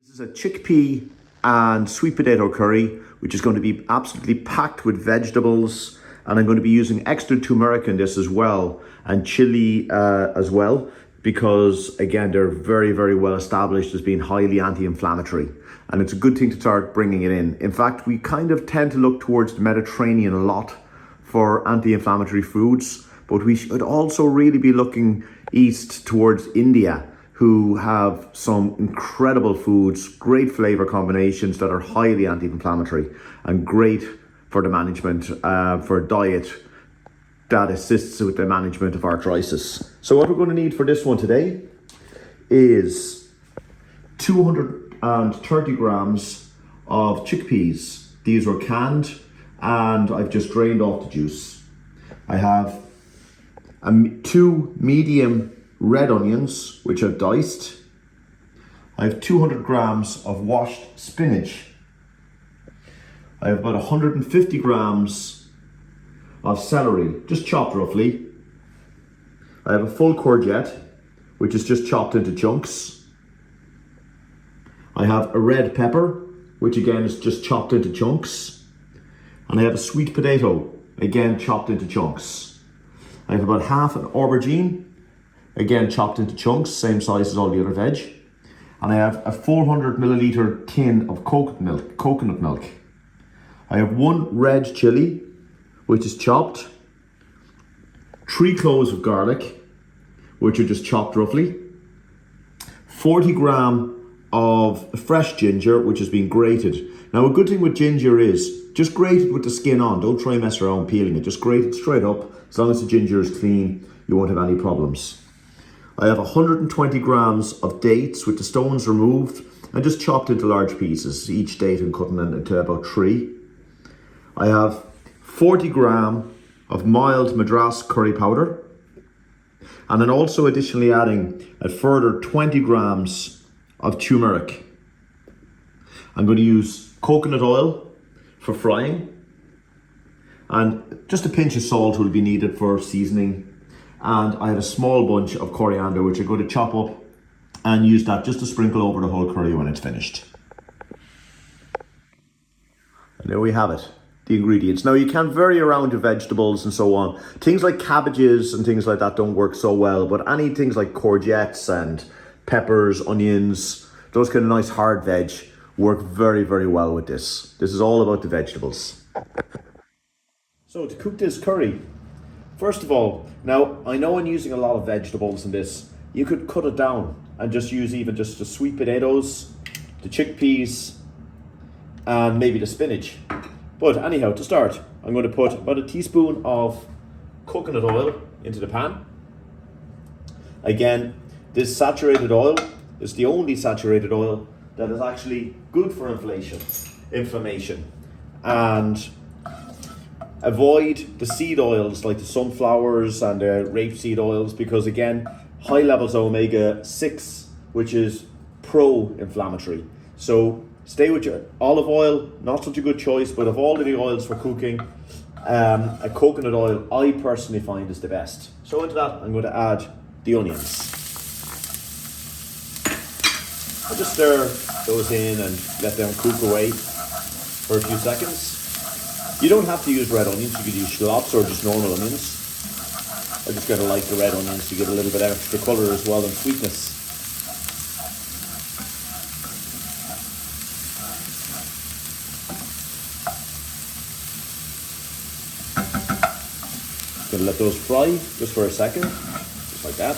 This is a chickpea and sweet potato curry, which is going to be absolutely packed with vegetables. And I'm going to be using extra turmeric in this as well, and chili as well, because again, they're very, very well established as being highly anti-inflammatory. And it's a good thing to start bringing it in. In fact, we kind of tend to look towards the Mediterranean a lot for anti-inflammatory foods, but we should also really be looking east towards India, who have some incredible foods, great flavor combinations that are highly anti-inflammatory and great for the management, for a diet that assists with the management of arthritis. So what we're going to need for this one today is 230 grams of chickpeas. These were canned and I've just drained off the juice. I have 2 medium red onions, which I've diced. I have 200 grams of washed spinach. I have about 150 grams of celery, just chopped roughly. I have a full courgette, which is just chopped into chunks. I have a red pepper, which again is just chopped into chunks. And I have a sweet potato, again chopped into chunks. I have about half an aubergine, again chopped into chunks, same size as all the other veg. And I have a 400 milliliter tin of coconut milk. I have 1 red chili, which is chopped. 3 cloves of garlic, which are just chopped roughly. 40 grams of fresh ginger, which has been grated. Now, a good thing with ginger is just grate it with the skin on. Don't try and mess around peeling it. Just grate it straight up. As long as the ginger is clean, you won't have any problems. I have 120 grams of dates with the stones removed and just chopped into large pieces, each date and cutting it into about 3. I have 40 grams of mild Madras curry powder, and then also additionally adding a further 20 grams of turmeric. I'm going to use coconut oil for frying, and just a pinch of salt will be needed for seasoning. And I have a small bunch of coriander, which I'm going to chop up and use that just to sprinkle over the whole curry when it's finished. And there we have it, the ingredients. Now, you can vary around your vegetables and so on. Things like cabbages and things like that don't work so well, but any things like courgettes and peppers, onions, those kind of nice hard veg work very, very well with this. This is all about the vegetables. So to cook this curry, first of all, now I know I'm using a lot of vegetables in this. You could cut it down and just use even just the sweet potatoes, the chickpeas, and maybe the spinach. But anyhow, to start, I'm going to put about a teaspoon of coconut oil into the pan. Again, this saturated oil is the only saturated oil that is actually good for inflammation. And avoid the seed oils like the sunflowers and the rapeseed oils, because again, high levels of omega-6, which is pro-inflammatory. So stay with your olive oil, not such a good choice, but of all of the oils for cooking, a coconut oil I personally find is the best. So into that, I'm going to add the onions. I'll just stir those in and let them cook away for a few seconds. You don't have to use red onions, you could use shallots or just normal onions. I just kind of like the red onions to get a little bit extra colour as well and sweetness. Gonna let those fry just for a second, just like that.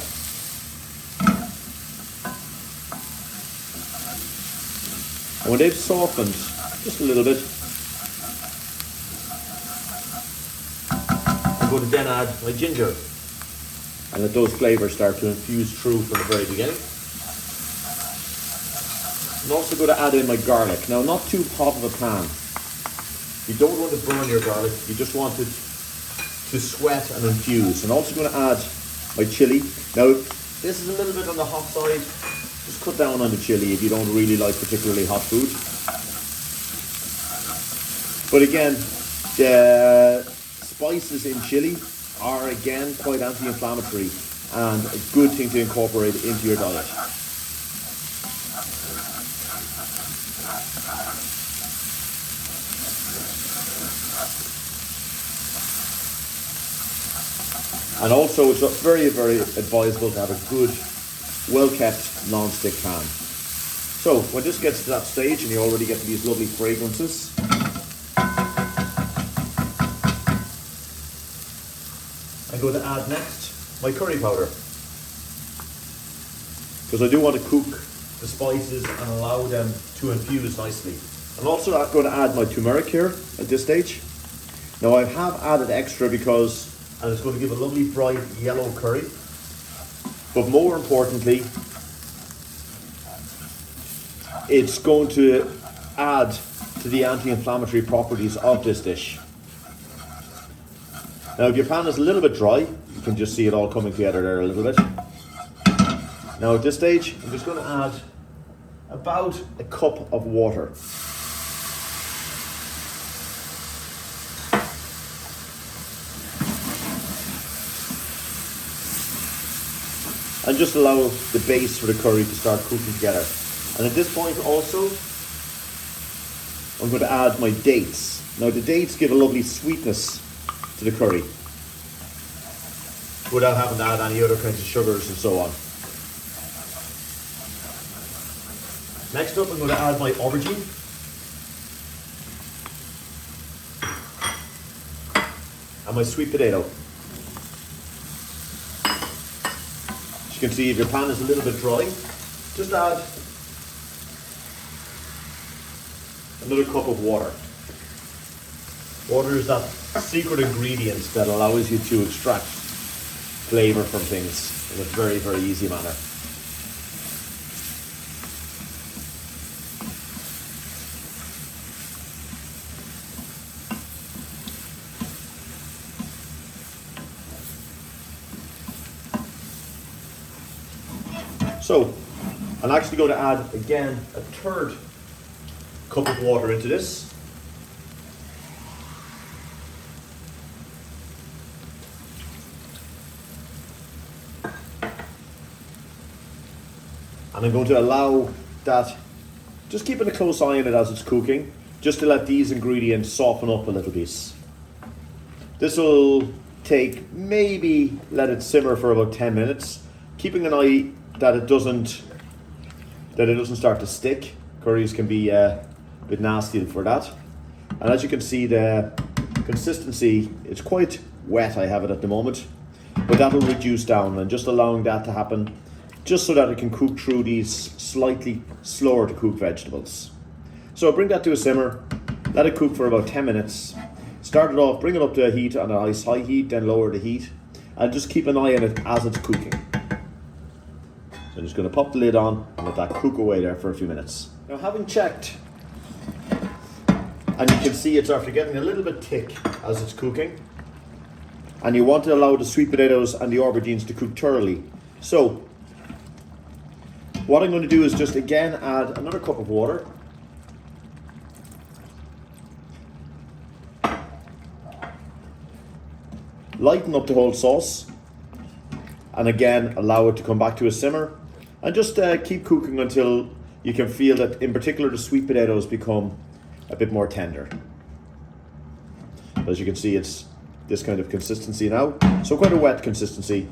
And when they've softened just a little bit, I'm going to then add my ginger and let those flavours start to infuse through from the very beginning. I'm also going to add in my garlic. Now, not too hot of a pan. You don't want to burn your garlic, you just want it to sweat and infuse. I'm also going to add my chili. Now, this is a little bit on the hot side. Just cut down on the chili if you don't really like particularly hot food. But again, the spices in chili are again quite anti-inflammatory and a good thing to incorporate into your diet. And also it's very, very advisable to have a good, well-kept non-stick pan. So when this gets to that stage and you already get these lovely fragrances, I'm going to add next my curry powder. Because I do want to cook the spices and allow them to infuse nicely. I'm also going to add my turmeric here at this stage. Now I have added extra because, and it's going to give a lovely bright yellow curry. But more importantly, it's going to add to the anti-inflammatory properties of this dish. Now if your pan is a little bit dry, you can just see it all coming together there a little bit. Now at this stage, I'm just going to add about a cup of water. And just allow the base for the curry to start cooking together. And at this point also, I'm going to add my dates. Now the dates give a lovely sweetness to the curry without having to add any other kinds of sugars and so on. Next up, I'm going to add my aubergine. And my sweet potato. As you can see, if your pan is a little bit dry, just add another cup of water. Water is that secret ingredient that allows you to extract flavor from things in a very, very easy manner. So, I'm actually going to add again a third cup of water into this. And I'm going to allow that, just keeping a close eye on it as it's cooking, just to let these ingredients soften up a little bit. This will take, maybe let it simmer for about 10 minutes, keeping an eye that it doesn't start to stick. Curries can be a bit nasty for that. And as you can see, the consistency, it's quite wet, I have it at the moment, but that'll reduce down, and just allowing that to happen just so that it can cook through these slightly slower to cook vegetables. So bring that to a simmer, let it cook for about 10 minutes. Start it off, bring it up to a heat on a nice high heat, then lower the heat, and just keep an eye on it as it's cooking. So I'm just going to pop the lid on and let that cook away there for a few minutes. Now having checked, and you can see it's after getting a little bit thick as it's cooking, and you want to allow the sweet potatoes and the aubergines to cook thoroughly. So what I'm going to do is just again add another cup of water. Lighten up the whole sauce, and again allow it to come back to a simmer, and just keep cooking until you can feel that in particular the sweet potatoes become a bit more tender. As you can see, it's this kind of consistency now, so quite a wet consistency,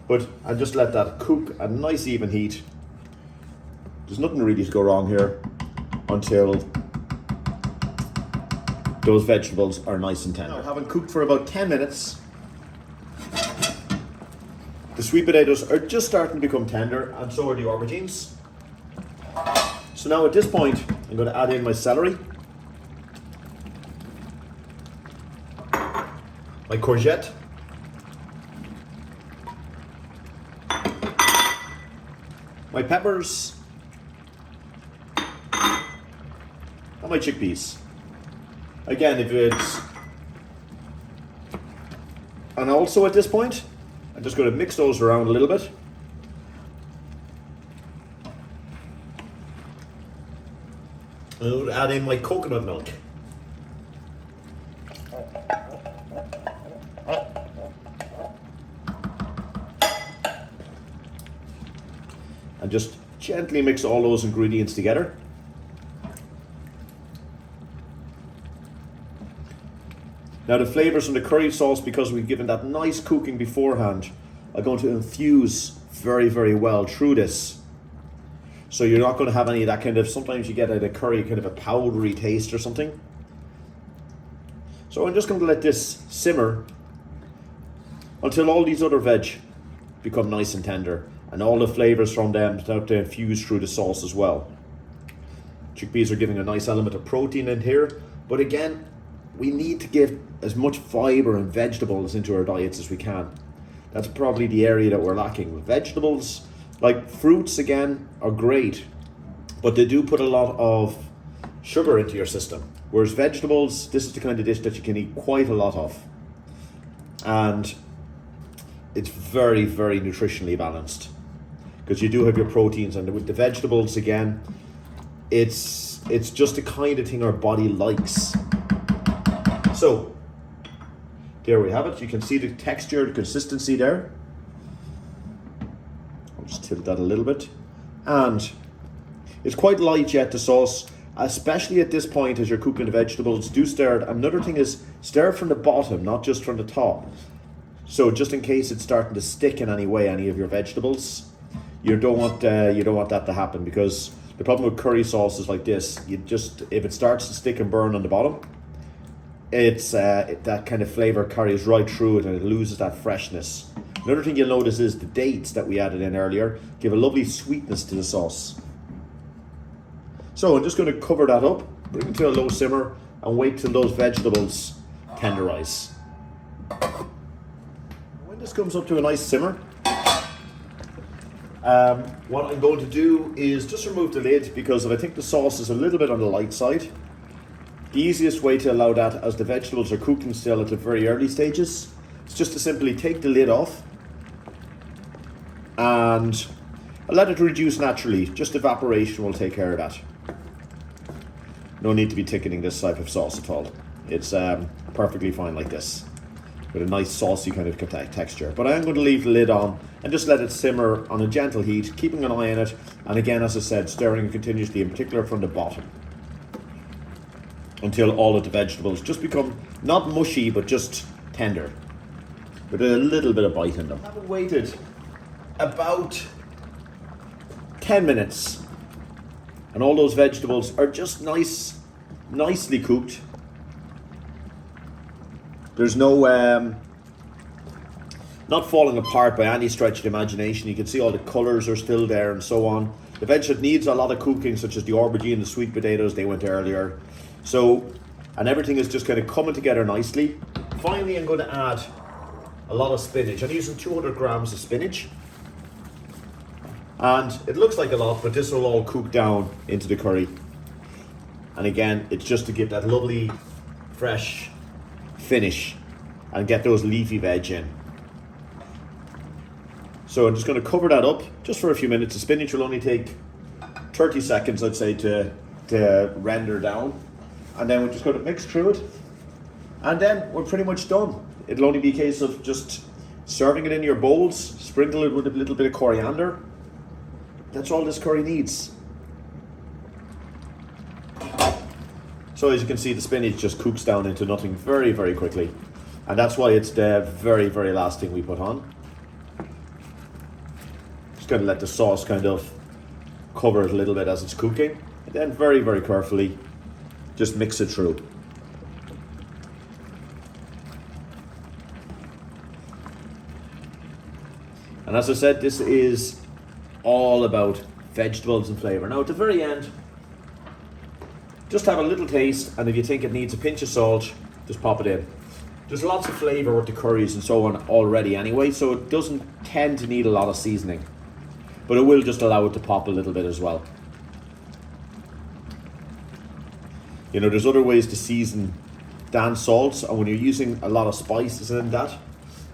but I just let that cook at a nice even heat. There's nothing really to go wrong here until those vegetables are nice and tender. Now, having cooked for about 10 minutes, the sweet potatoes are just starting to become tender, and so are the aubergines. So now at this point, I'm going to add in my celery, my courgette, my peppers, and my chickpeas. Again, if it's... And also at this point, I'm just going to mix those around a little bit. I'll add in my coconut milk. And just gently mix all those ingredients together. Now the flavours from the curry sauce, because we've given that nice cooking beforehand, are going to infuse very, very well through this. So you're not going to have any of that kind of, sometimes you get out of curry kind of a powdery taste or something. So I'm just going to let this simmer until all these other veg become nice and tender, and all the flavours from them start to infuse through the sauce as well. Chickpeas are giving a nice element of protein in here, but again, we need to give as much fibre and vegetables into our diets as we can. That's probably the area that we're lacking. Vegetables, like fruits again, are great, but they do put a lot of sugar into your system. Whereas vegetables, this is the kind of dish that you can eat quite a lot of. And it's very, very nutritionally balanced, because you do have your proteins, and with the vegetables again, it's just the kind of thing our body likes. So there we have it. You can see the texture, the consistency there. I'll just tilt that a little bit. And it's quite light yet, the sauce, especially at this point as you're cooking the vegetables. Do stir it. Another thing is stir it from the bottom, not just from the top. So just in case it's starting to stick in any way, any of your vegetables, you don't want that to happen, because the problem with curry sauces like this, if it starts to stick and burn on the bottom, that kind of flavour carries right through it and it loses that freshness. Another thing you'll notice is the dates that we added in earlier give a lovely sweetness to the sauce. So I'm just going to cover that up, bring it to a low simmer, and wait till those vegetables tenderise. When this comes up to a nice simmer, what I'm going to do is just remove the lid, because I think the sauce is a little bit on the light side. The easiest way to allow that, as the vegetables are cooking still at the very early stages, is just to simply take the lid off and let it reduce naturally. Just evaporation will take care of that. No need to be thickening this type of sauce at all. It's perfectly fine like this, with a nice saucy kind of texture. But I am going to leave the lid on and just let it simmer on a gentle heat, keeping an eye on it, and again, as I said, stirring continuously, in particular from the bottom, until all of the vegetables just become not mushy but just tender, with a little bit of bite in them. I haven't waited about 10 minutes and all those vegetables are just nicely cooked. There's no not falling apart by any stretch of the imagination. You can see all the colours are still there and so on. The veg that needs a lot of cooking, such as the aubergine, the sweet potatoes, they went earlier. So, and everything is just kind of coming together nicely. Finally, I'm going to add a lot of spinach. I'm using 200 grams of spinach. And it looks like a lot, but this will all cook down into the curry. And again, it's just to give that lovely, fresh finish and get those leafy veg in. So I'm just going to cover that up just for a few minutes. The spinach will only take 30 seconds, I'd say, to render down. And then we're just going to mix through it. And then we're pretty much done. It'll only be a case of just serving it in your bowls, sprinkle it with a little bit of coriander. That's all this curry needs. So as you can see, the spinach just cooks down into nothing very, very quickly. And that's why it's the very, very last thing we put on. Just going to let the sauce kind of cover it a little bit as it's cooking. And then very, very carefully, just mix it through. And as I said, this is all about vegetables and flavour. Now at the very end, just have a little taste, and if you think it needs a pinch of salt, just pop it in. There's lots of flavour with the curries and so on already anyway, so it doesn't tend to need a lot of seasoning. But it will just allow it to pop a little bit as well. You know, there's other ways to season than salts, and when you're using a lot of spices in that,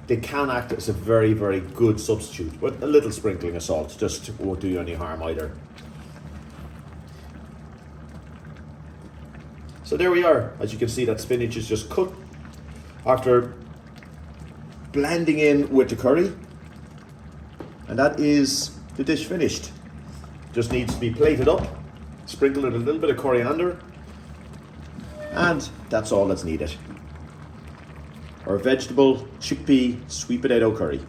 they can act as a very, very good substitute. But a little sprinkling of salt just won't do you any harm either. So there we are. As you can see, that spinach is just cooked after blending in with the curry. And that is the dish finished. Just needs to be plated up, sprinkled with a little bit of coriander, and that's all that's needed. our vegetable chickpea sweet potato curry.